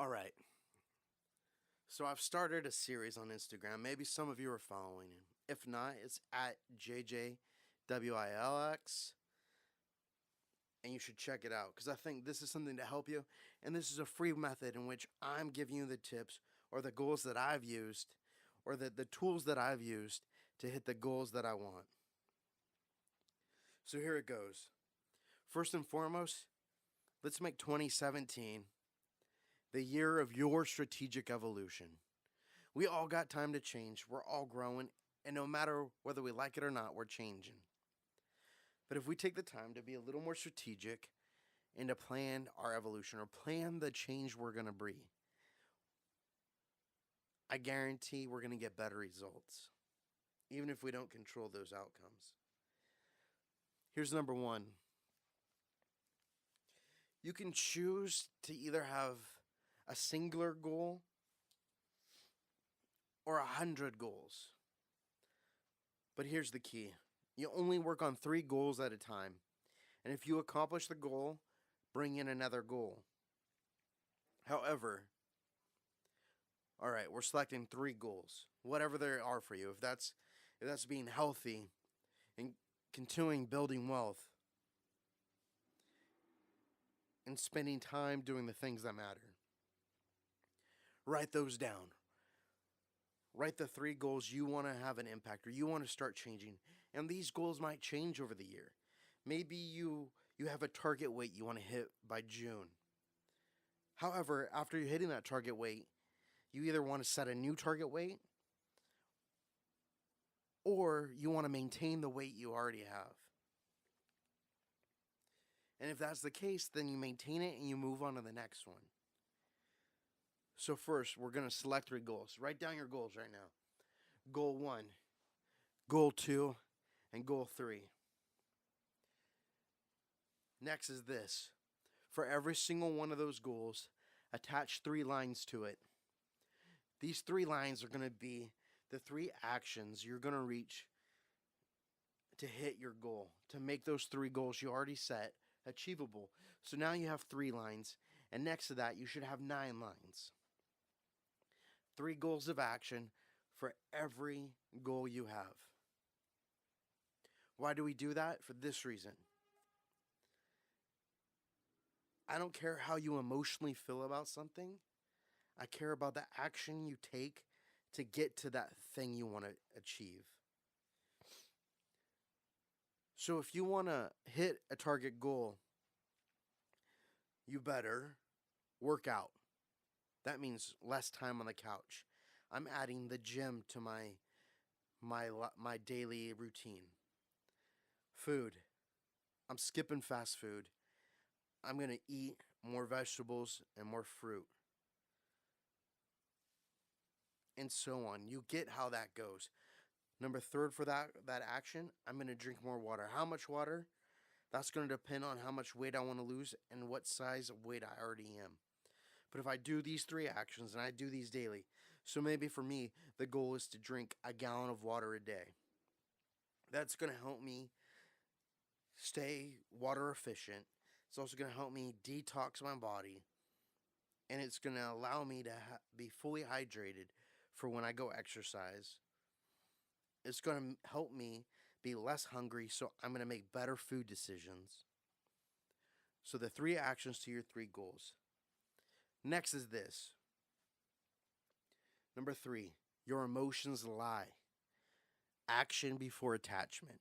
All right. So I've started a series on Instagram. Maybe some of you are following him. If not, it's at JJWILX, and you should check it out because I think this is something to help you. And this is a free method in which I'm giving you the tips or the goals that I've used or the tools that I've used to hit the goals that I want. So here it goes. First and foremost, let's make 2017 the year of your strategic evolution. We all got time to change. We're all growing. And no matter whether we like it or not, we're changing. But if we take the time to be a little more strategic and to plan our evolution or plan the change we're going to be, I guarantee we're going to get better results, even if we don't control those outcomes. Here's number one. You can choose to either have a singular goal or 100 goals. But here's the key. You only work on 3 goals at a time. And if you accomplish the goal, bring in another goal. However, all right, we're selecting 3 goals, whatever they are for you. If that's being healthy and continuing building wealth and spending time doing the things that matter. Write those down. Write the 3 goals you want to have an impact or you want to start changing. And these goals might change over the year. Maybe you have a target weight you want to hit by June. However, after you're hitting that target weight, you either want to set a new target weight or you want to maintain the weight you already have. And if that's the case, then you maintain it and you move on to the next one. So first, we're going to select 3 goals. Write down your goals right now. Goal 1, Goal 2, and Goal 3. Next is this. For every single one of those goals, attach 3 lines to it. These 3 lines are going to be the 3 actions you're going to reach to hit your goal, to make those 3 goals you already set achievable. So now you have 3 lines, and next to that, you should have 9 lines. 3 goals of action for every goal you have. Why do we do that? For this reason. I don't care how you emotionally feel about something. I care about the action you take to get to that thing you want to achieve. So if you want to hit a target goal, you better work out. That means less time on the couch. I'm adding the gym to my daily routine. Food. I'm skipping fast food. I'm going to eat more vegetables and more fruit. And so on. You get how that goes. Number 3 for that action, I'm going to drink more water. How much water? That's going to depend on how much weight I want to lose and what size of weight I already am. But if I do these 3 actions and I do these daily, so maybe for me, the goal is to drink a gallon of water a day. That's going to help me stay water efficient. It's also going to help me detox my body. And it's going to allow me to be fully hydrated for when I go exercise. It's going to help me be less hungry, so I'm going to make better food decisions. So the 3 actions to your 3 goals. Next is this. Number 3, your emotions lie. Action before attachment.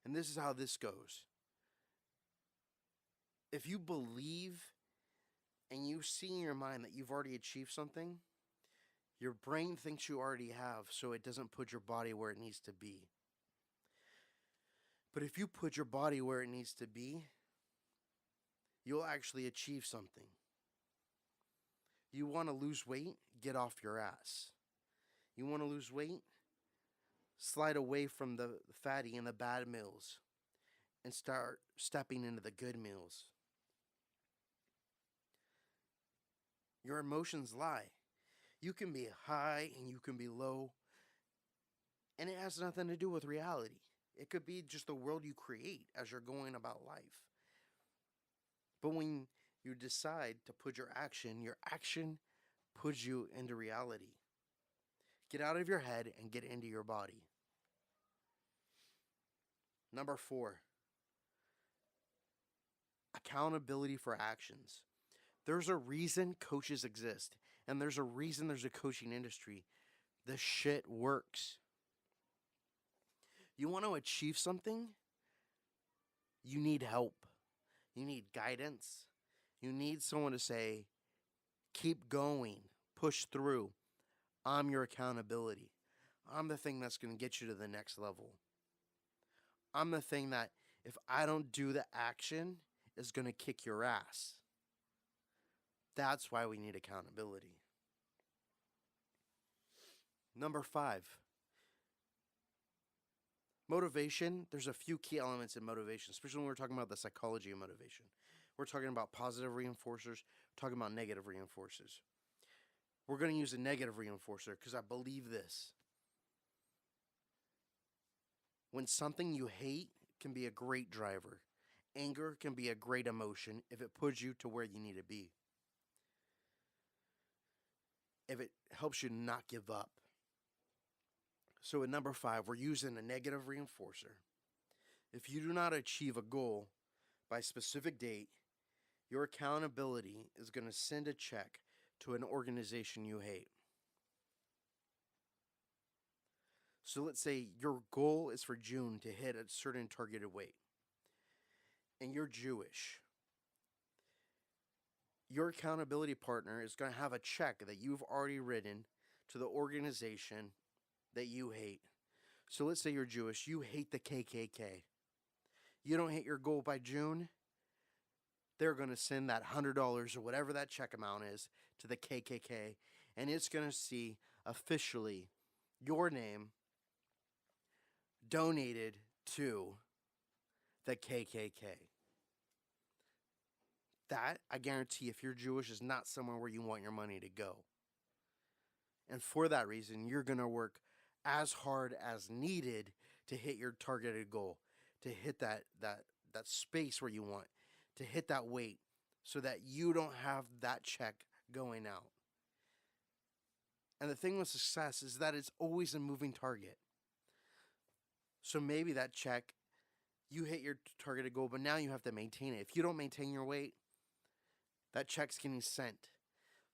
And this is how this goes. If you believe and you see in your mind that you've already achieved something, your brain thinks you already have, so it doesn't put your body where it needs to be. But if you put your body where it needs to be, you'll actually achieve something. You want to lose weight? Get off your ass. You want to lose weight? Slide away from the fatty and the bad meals and start stepping into the good meals. Your emotions lie. You can be high and you can be low, and it has nothing to do with reality. It could be just the world you create as you're going about life. But when You decide to put your action puts you into reality. Get out of your head and get into your body. Number 4, accountability for actions. There's a reason coaches exist, and there's a reason there's a coaching industry. This shit works. You want to achieve something? You need help. You need guidance. You need someone to say, keep going, push through. I'm your accountability. I'm the thing that's going to get you to the next level. I'm the thing that if I don't do the action, is going to kick your ass. That's why we need accountability. Number 5, motivation. There's a few key elements in motivation, especially when we're talking about the psychology of motivation. We're talking about positive reinforcers, we're talking about negative reinforcers. We're going to use a negative reinforcer because I believe this. When something you hate can be a great driver. Anger can be a great emotion if it puts you to where you need to be. If it helps you not give up. So at number 5, we're using a negative reinforcer. If you do not achieve a goal by a specific date, your accountability is going to send a check to an organization you hate. So let's say your goal is for June to hit a certain targeted weight, and you're Jewish. Your accountability partner is going to have a check that you've already written to the organization that you hate. So let's say you're Jewish, you hate the KKK. You don't hit your goal by June, they're going to send that $100 or whatever that check amount is to the KKK, and it's going to see officially your name donated to the KKK. That, I guarantee, if you're Jewish, is not somewhere where you want your money to go. And for that reason, you're going to work as hard as needed to hit your targeted goal, to hit that space where you want, to hit that weight, so that you don't have that check going out. And the thing with success is that it's always a moving target. So maybe that check, you hit your targeted goal, but now you have to maintain it. If you don't maintain your weight, that check's getting sent.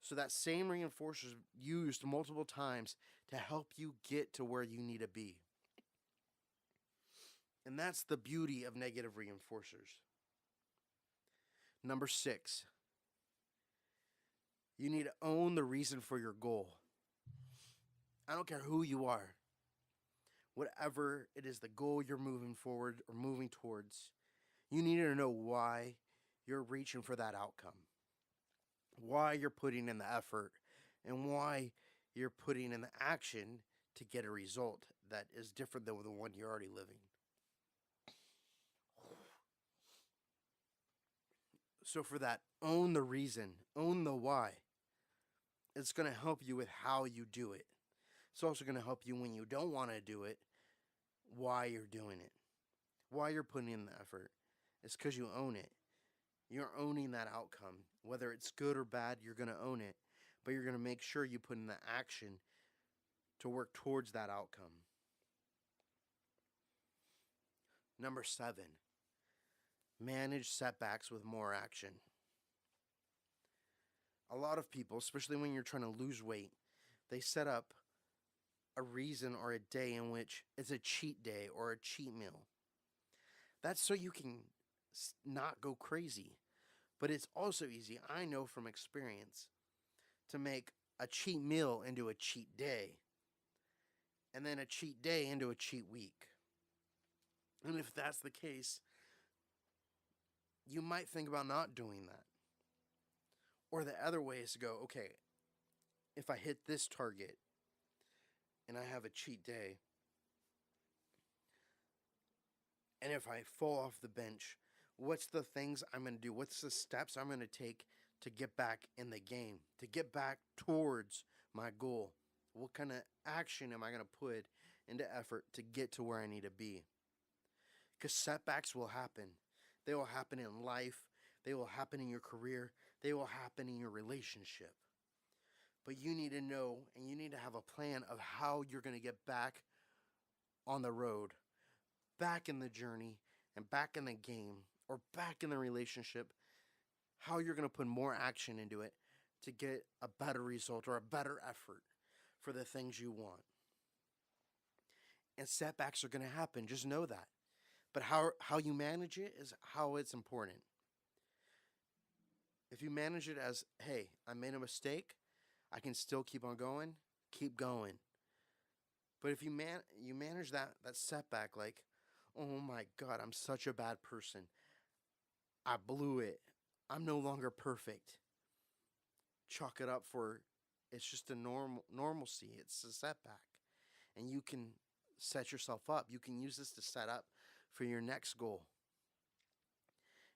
So that same reinforcer is used multiple times to help you get to where you need to be. And that's the beauty of negative reinforcers. Number 6, you need to own the reason for your goal. I don't care who you are. Whatever it is, the goal you're moving forward or moving towards, you need to know why you're reaching for that outcome. Why you're putting in the effort, and why you're putting in the action to get a result that is different than the one you're already living. So for that, own the reason, own the why. It's going to help you with how you do it. It's also going to help you when you don't want to do it, why you're doing it, why you're putting in the effort. It's because you own it. You're owning that outcome. Whether it's good or bad, you're going to own it. But you're going to make sure you put in the action to work towards that outcome. Number 7, manage setbacks with more action. A lot of people, especially when you're trying to lose weight, they set up a reason or a day in which it's a cheat day or a cheat meal. That's so you can not go crazy. But it's also easy, I know from experience, to make a cheat meal into a cheat day, and then a cheat day into a cheat week. And if that's the case, you might think about not doing that. Or the other way is to go, okay, if I hit this target and I have a cheat day, and if I fall off the bench, what's the things I'm going to do? What's the steps I'm going to take to get back in the game, to get back towards my goal? What kind of action am I going to put into effort to get to where I need to be? Because setbacks will happen. They will happen in life. They will happen in your career. They will happen in your relationship. But you need to know and you need to have a plan of how you're going to get back on the road, back in the journey, and back in the game, or back in the relationship, how you're going to put more action into it to get a better result or a better effort for the things you want. And setbacks are going to happen. Just know that. But how you manage it is how it's important. If you manage it as, hey, I made a mistake, I can still keep on going, keep going. But if you manage that setback like, oh my God, I'm such a bad person. I blew it. I'm no longer perfect. Chalk it up for it's just a normalcy. It's a setback. And you can set yourself up. You can use this to set up for your next goal.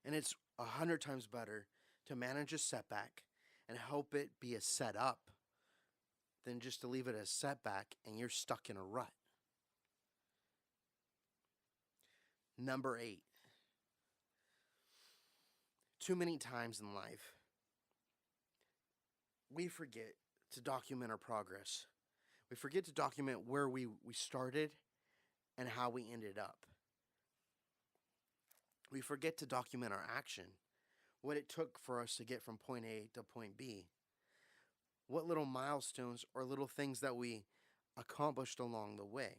And it's 100 times better to manage a setback and help it be a setup than just to leave it as setback and you're stuck in a rut. Number 8. Too many times in life, we forget to document our progress. We forget to document where we started and how we ended up. We forget to document our action, what it took for us to get from point A to point B, what little milestones or little things that we accomplished along the way.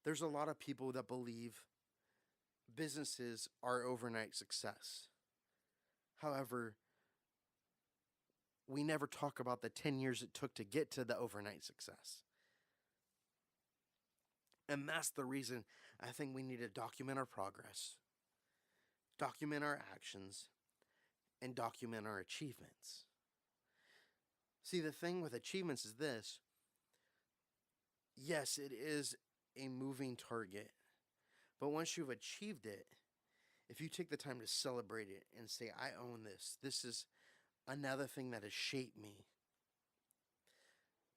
There's a lot of people that believe businesses are overnight success. However, we never talk about the 10 years it took to get to the overnight success. And that's the reason I think we need to document our progress, document our actions, and document our achievements. See, the thing with achievements is this. Yes, it is a moving target. But once you've achieved it, if you take the time to celebrate it and say, I own this, this is another thing that has shaped me,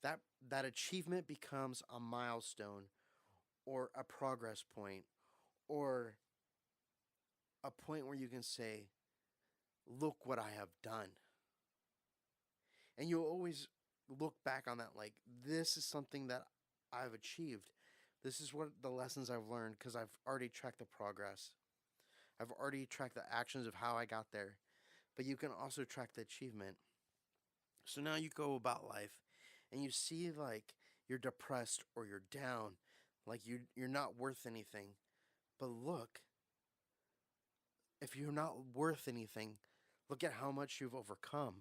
that achievement becomes a milestone or a progress point or a point where you can say, look what I have done. And you'll always look back on that like, this is something that I've achieved. This is what the lessons I've learned because I've already tracked the progress. I've already tracked the actions of how I got there. But you can also track the achievement. So now you go about life and you see like you're depressed or you're down, like you're not worth anything. But look, if you're not worth anything, look at how much you've overcome.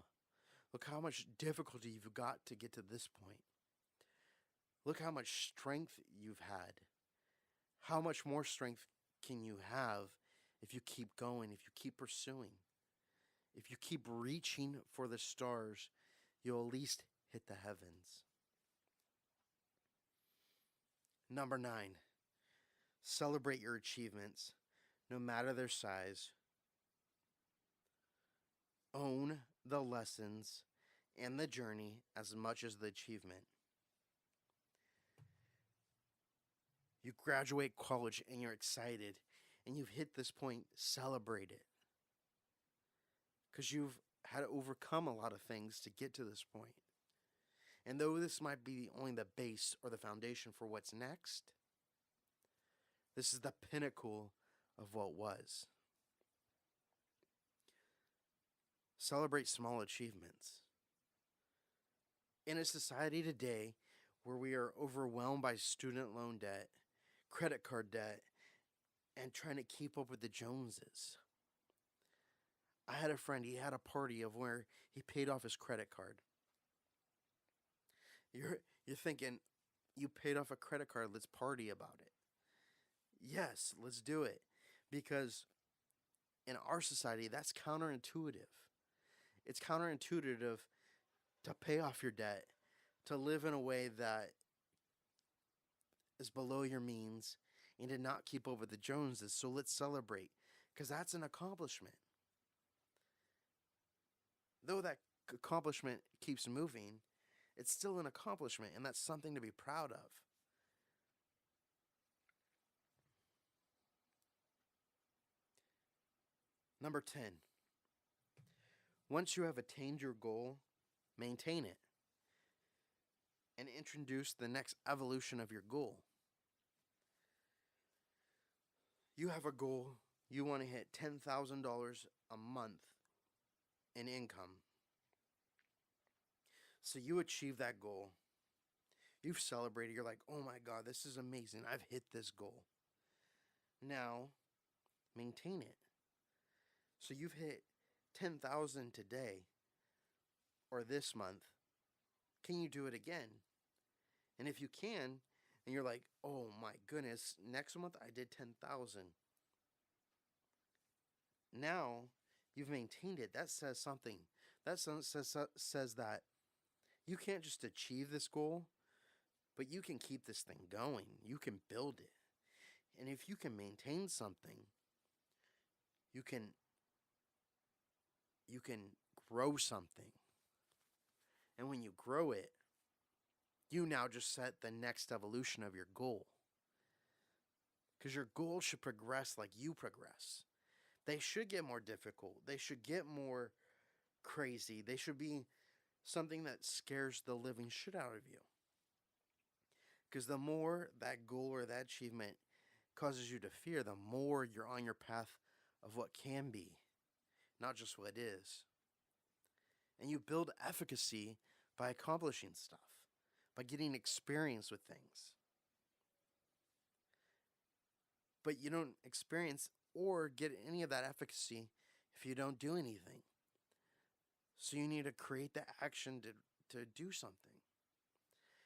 Look how much difficulty you've got to get to this point. Look how much strength you've had. How much more strength can you have if you keep going, if you keep pursuing? If you keep reaching for the stars, you'll at least hit the heavens. Number 9, celebrate your achievements, no matter their size. Own the lessons and the journey as much as the achievement. You graduate college and you're excited and you've hit this point, celebrate it. Because you've had to overcome a lot of things to get to this point. And though this might be only the base or the foundation for what's next, this is the pinnacle of what was. Celebrate small achievements. In a society today where we are overwhelmed by student loan debt, credit card debt, and trying to keep up with the Joneses. I had a friend, he had a party of where he paid off his credit card. You're thinking, you paid off a credit card, let's party about it. Yes, let's do it. Because in our society, that's counterintuitive. It's counterintuitive to pay off your debt, to live in a way that is below your means, and to not keep up with the Joneses. So let's celebrate, because that's an accomplishment. Though that accomplishment keeps moving, it's still an accomplishment, and that's something to be proud of. Number 10, once you have attained your goal, maintain it and introduce the next evolution of your goal. You have a goal, you want to hit $10,000 a month in income. So you achieve that goal. You've celebrated. You're like, oh my God, this is amazing. I've hit this goal. Now, maintain it. So you've hit 10,000 today or this month. Can you do it again? And if you can, and you're like, oh my goodness, next month I did 10,000. Now you've maintained it. That says something. That says that you can't just achieve this goal, but you can keep this thing going. You can build it. And if you can maintain something, you can grow something. And when you grow it, you now just set the next evolution of your goal. Because your goal should progress like you progress. They should get more difficult. They should get more crazy. They should be something that scares the living shit out of you. Because the more that goal or that achievement causes you to fear, the more you're on your path of what can be, not just what is. And you build efficacy by accomplishing stuff, by getting experience with things. But you don't experience or get any of that efficacy if you don't do anything. So you need to create the action to do something.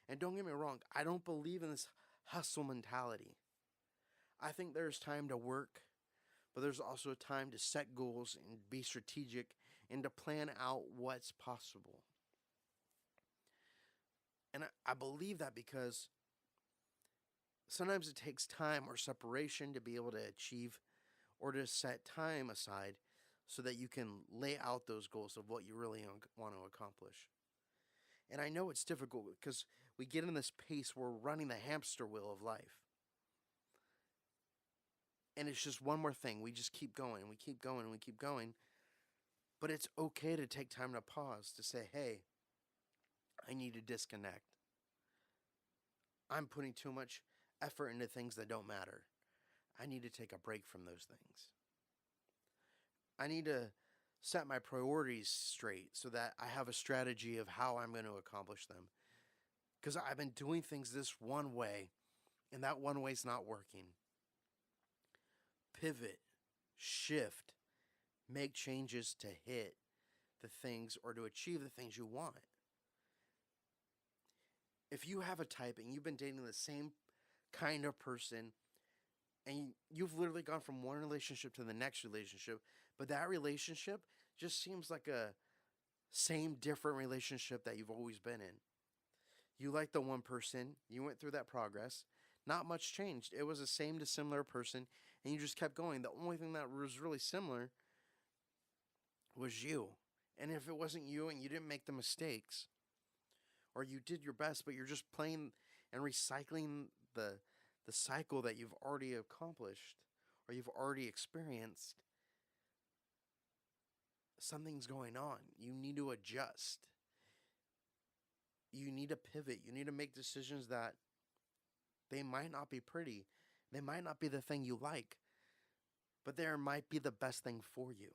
And don't get me wrong, I don't believe in this hustle mentality. I think there's time to work, but there's also a time to set goals and be strategic and to plan out what's possible. And I believe that because sometimes it takes time or separation to be able to achieve or to set time aside so that you can lay out those goals of what you really want to accomplish. And I know it's difficult because we get in this pace where we're running the hamster wheel of life. And it's just one more thing. We just keep going and we keep going and we keep going. But it's okay to take time to pause, to say, hey, I need to disconnect. I'm putting too much effort into things that don't matter. I need to take a break from those things. I need to set my priorities straight so that I have a strategy of how I'm going to accomplish them. Because I've been doing things this one way, and that one way's not working. Pivot, shift, make changes to hit the things or to achieve the things you want. If you have a type and you've been dating the same kind of person and you've literally gone from one relationship to the next relationship, but that relationship just seems like a same different relationship that you've always been in. You like the one person, you went through that progress, not much changed. It was the same to similar person, and you just kept going. The only thing that was really similar was you. And if it wasn't you and you didn't make the mistakes, or you did your best, but you're just playing and recycling the cycle that you've already accomplished or you've already experienced, something's going on. You need to adjust. You need to pivot. You need to make decisions that they might not be pretty. They might not be the thing you like, but they might be the best thing for you.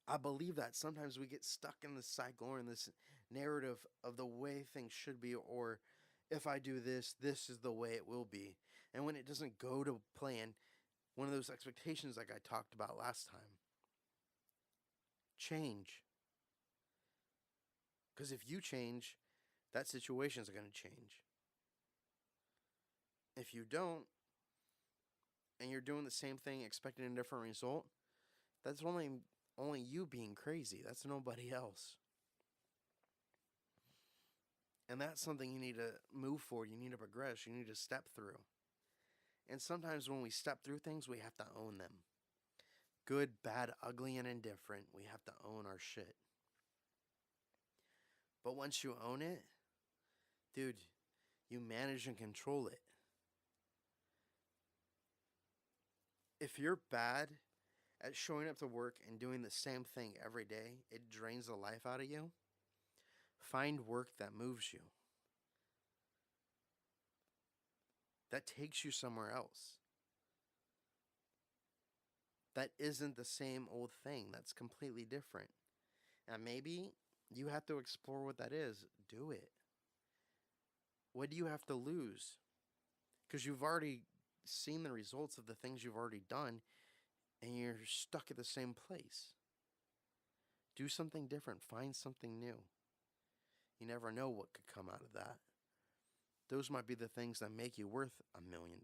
I believe that sometimes we get stuck in this cycle or in this narrative of the way things should be, or if I do this, this is the way it will be. And when it doesn't go to plan, one of those expectations like I talked about last time, change. Because if you change, that situation is going to change. If you don't, and you're doing the same thing expecting a different result, that's only you being crazy. That's nobody else. And that's something you need to move forward. You need to progress. You need to step through. And sometimes when we step through things, we have to own them. Good, bad, ugly, and indifferent. We have to own our shit. But once you own it, dude, you manage and control it. If you're bad at showing up to work and doing the same thing every day, it drains the life out of you. Find work that moves you, that takes you somewhere else, that isn't the same old thing, that's completely different. And maybe you have to explore what that is. Do it. What do you have to lose? Because you've already seen the results of the things you've already done and you're stuck at the same place. Do something different, find something new. You never know what could come out of that. Those might be the things that make you worth $1 million.